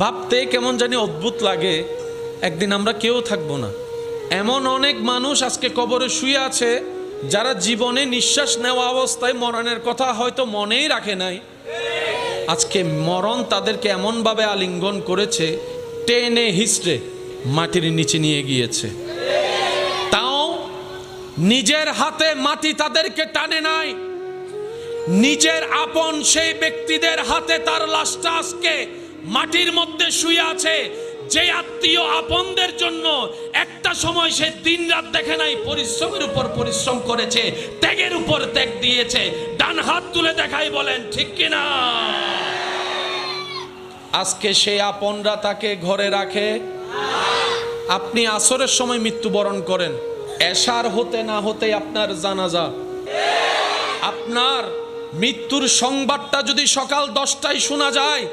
ভাবতে কেমন জানি অদ্ভুত লাগে, একদিন আমরা কেউ থাকবো না। এমন অনেক মানুষ আজকে কবরে শুয়ে আছে যারা জীবনে নিঃশ্বাস নেওয়া অবস্থায় মরণের কথা হয়তো মনেই রাখে নাই। আজকে মরণ তাদেরকে এমনভাবে আলিঙ্গন করেছে, টেনে হিস্ট্রে মাটির নিচে নিয়ে গিয়েছে। তাও নিজের হাতে মাটি তাদেরকে টানে নাই, নিজের আপন সেই ব্যক্তিদের হাতে তার লাশটা আজকে মাটির মধ্যে শুয়ে আছে। যে আত্মীয় আপনদের জন্য একটা সময় সে দিন রাত দেখে নাই, পরিশ্রমের উপর পরিশ্রম করেছে, ত্যাগের উপর ত্যাগ দিয়েছে। ডান হাত তুলে দেখাই, বলেন ঠিক কিনা? আজকে সে আপনরা তাকে ঘরে রাখে। আপনি আসরের সময় মৃত্যুবরণ করেন, এশার হতে না হতে আপনার জানাজা। আপনার মৃত্যুর সংবাদটা যদি সকাল 10টায় শোনা যায়,